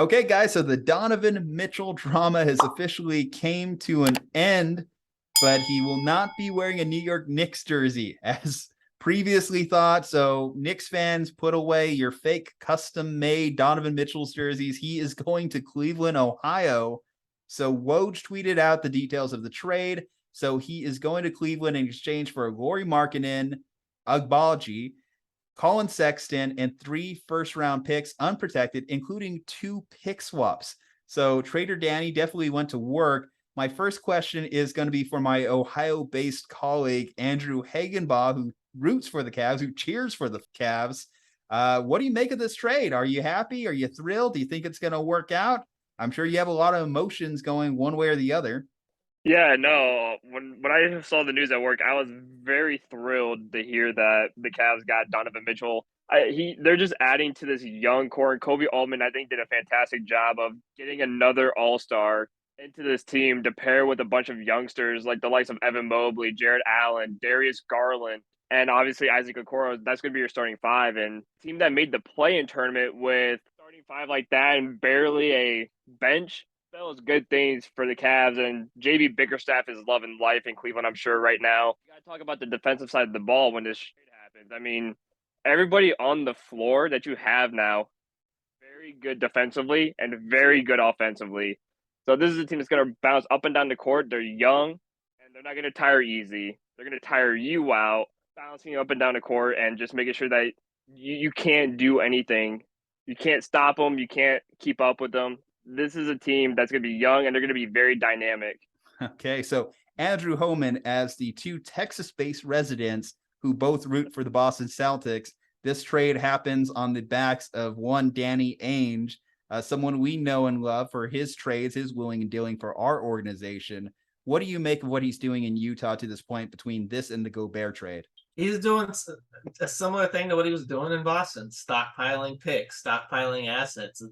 Okay, guys, so the Donovan Mitchell drama has officially came to an end, but he will not be wearing a New York Knicks jersey as previously thought. So Knicks fans, put away your fake custom-made Donovan Mitchell's jerseys. He is going to Cleveland, Ohio. So Woj tweeted out the details of the trade. So he is going to Cleveland in exchange for Lauri Markkanen, Agbaji, Collin Sexton, and 3 first-round picks unprotected, including 2 pick swaps. So Trader Danny definitely went to work. My first question is going to be for my Ohio-based colleague, Andrew Hagenbaugh, who roots for the Cavs, who cheers for the Cavs. What do you make of this trade? Are you happy? Are you thrilled? Do you think it's going to work out? I'm sure you have a lot of emotions going one way or the other. Yeah, no. When I saw the news at work, I was very thrilled to hear that the Cavs got Donovan Mitchell. They're just adding to this young core, and Kobe Altman, I think, did a fantastic job of getting another All-Star into this team to pair with a bunch of youngsters like the likes of Evan Mobley, Jarrett Allen, Darius Garland, and obviously Issac Okoro. That's going to be your starting five. And team that made the play-in tournament with starting five like that and barely a bench spells good things for the Cavs, and JB Bickerstaff is loving life in Cleveland, I'm sure, right now. You got to talk about the defensive side of the ball when this shit happens. I mean, everybody on the floor that you have now, very good defensively and very good offensively. So this is a team that's going to bounce up and down the court. They're young, and they're not going to tire easy. They're going to tire you out, bouncing up and down the court and just making sure that you can't do anything. You can't stop them. You can't keep up with them. This is a team that's going to be young, and they're going to be very dynamic. Okay, so Andrew Hohman, as the 2 Texas-based residents who both root for the Boston Celtics, this trade happens on the backs of one Danny Ainge, someone we know and love for his trades, his willing and dealing for our organization. What do you make of what he's doing in Utah to this point between this and the Gobert trade? He's doing a similar thing to what he was doing in Boston, stockpiling picks, stockpiling assets.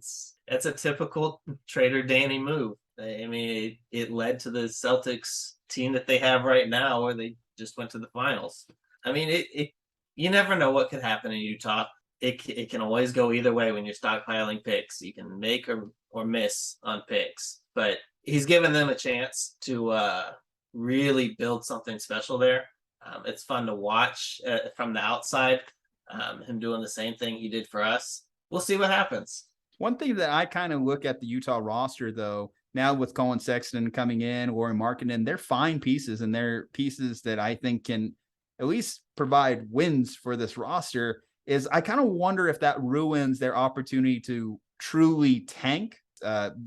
It's a typical Trader Danny move. I mean, it led to the Celtics team that they have right now, where they just went to the finals. I mean, you never know what could happen in Utah. It can always go either way when you're stockpiling picks. You can make or miss on picks, but he's given them a chance to really build something special there. It's fun to watch from the outside, him doing the same thing he did for us. We'll see what happens. One thing that I kind of look at the Utah roster, though, now with Collin Sexton coming in, Lauri Markkanen, they're fine pieces, and they're pieces that I think can at least provide wins for this roster. Is I kind of wonder if that ruins their opportunity to truly tank.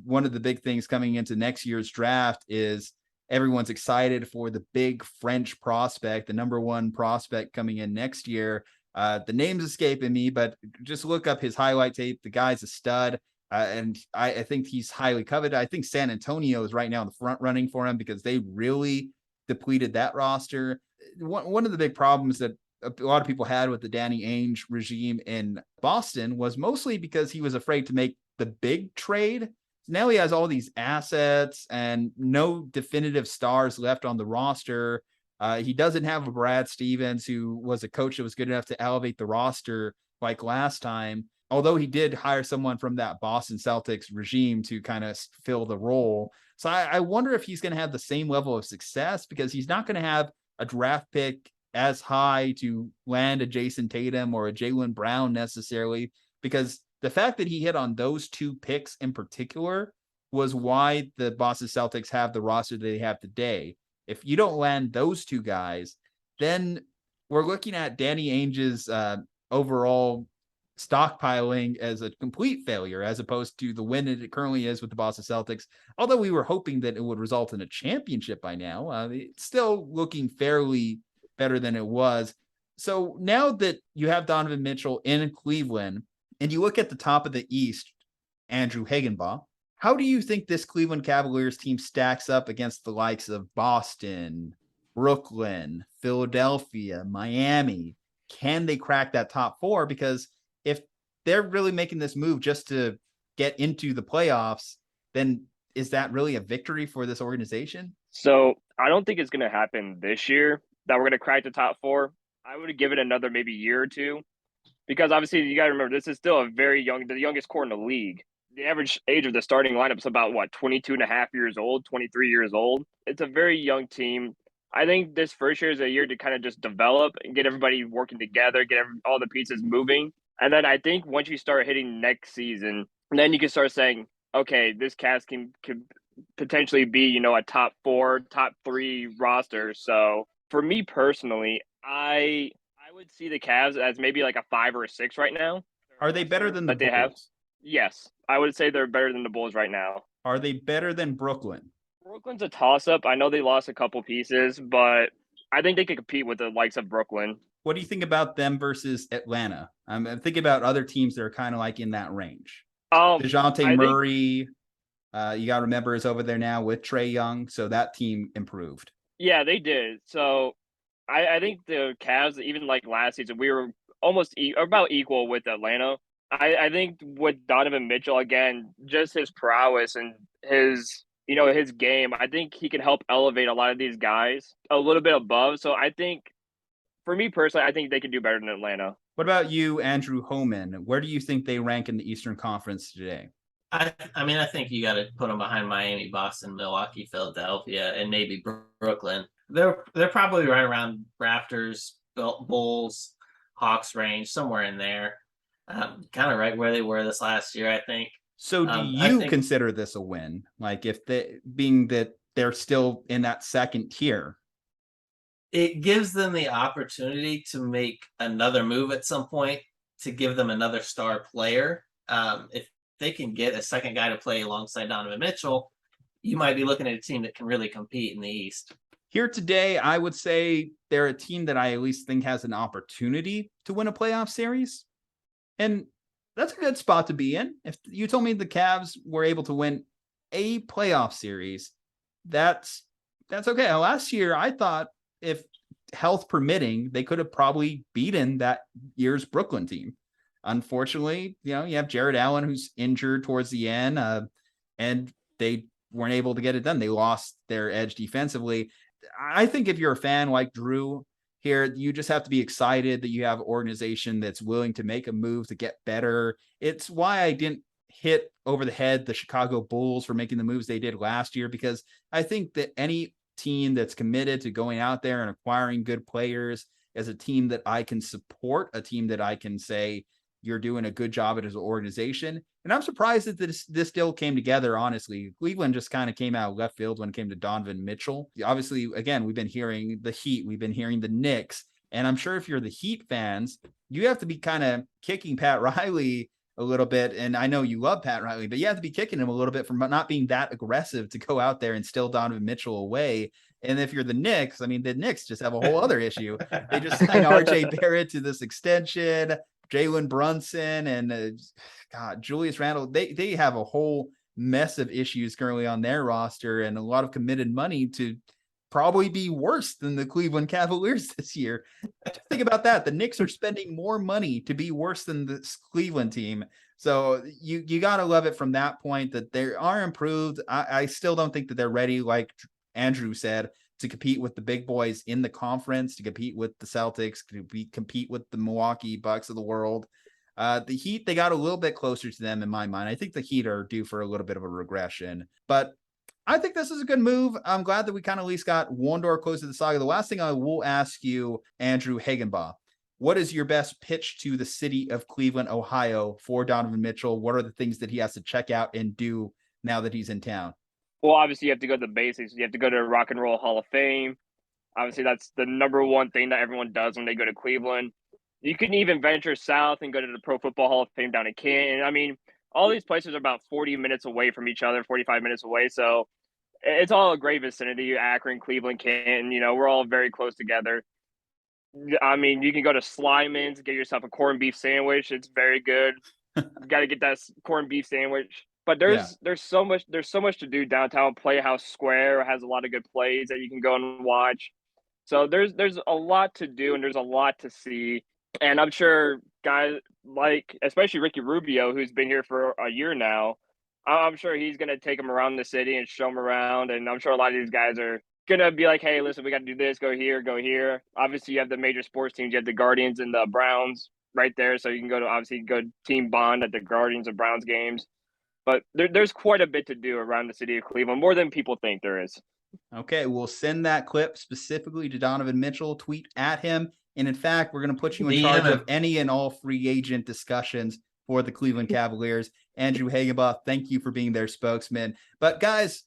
One of the big things coming into next year's draft is everyone's excited for the big French prospect, the number 1 prospect coming in next year. The name's escaping me, but just look up his highlight tape. The guy's a stud, and I think he's highly coveted. I think San Antonio is right now in the front running for him because they really depleted that roster. One of the big problems that a lot of people had with the Danny Ainge regime in Boston was mostly because he was afraid to make the big trade. Now he has all these assets and no definitive stars left on the roster. He doesn't have a Brad Stevens, who was a coach that was good enough to elevate the roster like last time, although he did hire someone from that Boston Celtics regime to kind of fill the role. So I wonder if he's going to have the same level of success, because he's not going to have a draft pick as high to land a Jason Tatum or a Jaylen Brown necessarily, because the fact that he hit on those 2 picks in particular was why the Boston Celtics have the roster they have today. If you don't land those 2 guys, then we're looking at Danny Ainge's overall stockpiling as a complete failure, as opposed to the win that it currently is with the Boston Celtics. Although we were hoping that it would result in a championship by now, it's still looking fairly better than it was. So now that you have Donovan Mitchell in Cleveland, and you look at the top of the East, Andrew Hagenbaugh, how do you think this Cleveland Cavaliers team stacks up against the likes of Boston, Brooklyn, Philadelphia, Miami? Can they crack that top 4? Because if they're really making this move just to get into the playoffs, then is that really a victory for this organization? So I don't think it's going to happen this year that we're going to crack the top 4. I would give it another maybe year or two, because obviously you got to remember, this is still a very young, the youngest core in the league. the average age of the starting lineup is about 22 and a half years old, 23 years old. It's a very young team. I think this first year is a year to kind of just develop and get everybody working together, get all the pieces moving. And then I think once you start hitting next season, then you can start saying, okay, this cast can potentially be, a top 4, top 3 roster. So for me personally, I would see the Cavs as maybe like a 5 or a 6 right now. Are they better than the They have? Bulls? Yes, I would say they're better than the Bulls right now. Are they better than Brooklyn? Brooklyn's a toss-up. I know they lost a couple pieces, but I think they could compete with the likes of Brooklyn. What do you think about them versus Atlanta? I'm thinking about other teams that are kind of like in that range. DeJounte Murray, you got to remember, is over there now with Trae Young, so that team improved. Yeah, they did. So I think the Cavs, even like last season, we were almost about equal with Atlanta. I think with Donovan Mitchell, again, just his prowess and his game, I think he can help elevate a lot of these guys a little bit above. So I think, for me personally, I think they can do better than Atlanta. What about you, Andrew Hohman? Where do you think they rank in the Eastern Conference today? I think you got to put them behind Miami, Boston, Milwaukee, Philadelphia, and maybe Brooklyn. They're probably right around Raptors, Bulls, Hawks range, somewhere in there. Kind of right where they were this last year, I think. So do you consider this a win? Like, if being that they're still in that second tier? It gives them the opportunity to make another move at some point to give them another star player. If they can get a second guy to play alongside Donovan Mitchell, you might be looking at a team that can really compete in the East. Here today, I would say they're a team that I at least think has an opportunity to win a playoff series. And that's a good spot to be in. If you told me the Cavs were able to win a playoff series, that's okay. Last year, I thought if health permitting, they could have probably beaten that year's Brooklyn team. Unfortunately, you have Jarrett Allen, who's injured towards the end, and they weren't able to get it done. They lost their edge defensively. I think if you're a fan like Drew here, you just have to be excited that you have an organization that's willing to make a move to get better. It's why I didn't hit over the head the Chicago Bulls for making the moves they did last year, because I think that any team that's committed to going out there and acquiring good players is a team that I can support, a team that I can say, you're doing a good job as an organization. And I'm surprised that this still came together, honestly. Cleveland just kind of came out of left field when it came to Donovan Mitchell. Obviously, again, we've been hearing the Heat, we've been hearing the Knicks, and I'm sure if you're the Heat fans, you have to be kind of kicking Pat Riley a little bit. And I know you love Pat Riley, but you have to be kicking him a little bit for not being that aggressive to go out there and steal Donovan Mitchell away. And if you're the Knicks, the Knicks just have a whole other issue. They just signed RJ Barrett to this extension, Jalen Brunson, and Julius Randle. They have a whole mess of issues currently on their roster and a lot of committed money to probably be worse than the Cleveland Cavaliers this year. Think about that. The Knicks are spending more money to be worse than this Cleveland team. So you got to love it from that point that they are improved. I still don't think that they're ready, like Andrew said, to compete with the big boys in the conference, to compete with the Celtics, to compete with the Milwaukee Bucks of the world. The Heat, they got a little bit closer to them in my mind. I think the Heat are due for a little bit of a regression, but I think this is a good move. I'm glad that we kind of at least got one door closed to the saga. The last thing I will ask you, Andrew Hagenbaugh, what is your best pitch to the city of Cleveland, Ohio for Donovan Mitchell? What are the things that he has to check out and do now that he's in town? Well, obviously you have to go to the basics. You have to go to Rock and Roll Hall of Fame. Obviously that's the number one thing that everyone does when they go to Cleveland. You can even venture south and go to the Pro Football Hall of Fame down in Canton. All these places are about 40 minutes away from each other, 45 minutes away. So it's all a great vicinity. Akron, Cleveland, Canton, we're all very close together. You can go to Slyman's, get yourself a corned beef sandwich. It's very good. You got to get that corned beef sandwich. But there's so much to do downtown. Playhouse Square has a lot of good plays that you can go and watch. So there's a lot to do and there's a lot to see. And I'm sure guys like, especially Ricky Rubio, who's been here for a year now, I'm sure he's going to take them around the city and show them around. And I'm sure a lot of these guys are going to be like, hey, listen, we got to do this, go here, go here. Obviously, you have the major sports teams. You have the Guardians and the Browns right there. So you can go to Team Bond at the Guardians and Browns games. But there's quite a bit to do around the city of Cleveland, more than people think there is. Okay, we'll send that clip specifically to Donovan Mitchell, tweet at him. And in fact, we're going to put you in charge of any and all free agent discussions for the Cleveland Cavaliers. Andrew Hagenbaugh, thank you for being their spokesman. But guys,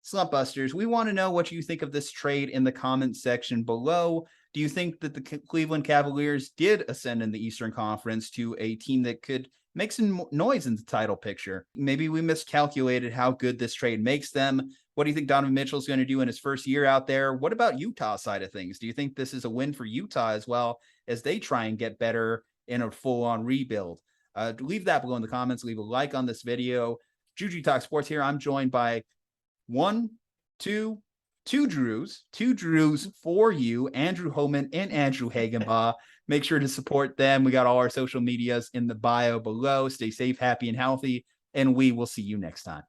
Slump Busters, we want to know what you think of this trade in the comments section below. Do you think that the Cleveland Cavaliers did ascend in the Eastern Conference to a team that could make some noise in the title picture? Maybe we miscalculated how good this trade makes them. What do you think Donovan Mitchell is going to do in his first year out there? What about Utah's side of things? Do you think this is a win for Utah as well as they try and get better in a full-on rebuild? Leave that below in the comments. Leave a like on this video. Ju-Ju Talk Sports here. I'm joined by two Drews for you, Andrew Hohman and Andrew Hagenbaugh. Make sure to support them. We got all our social medias in the bio below. Stay safe, happy, and healthy, and we will see you next time.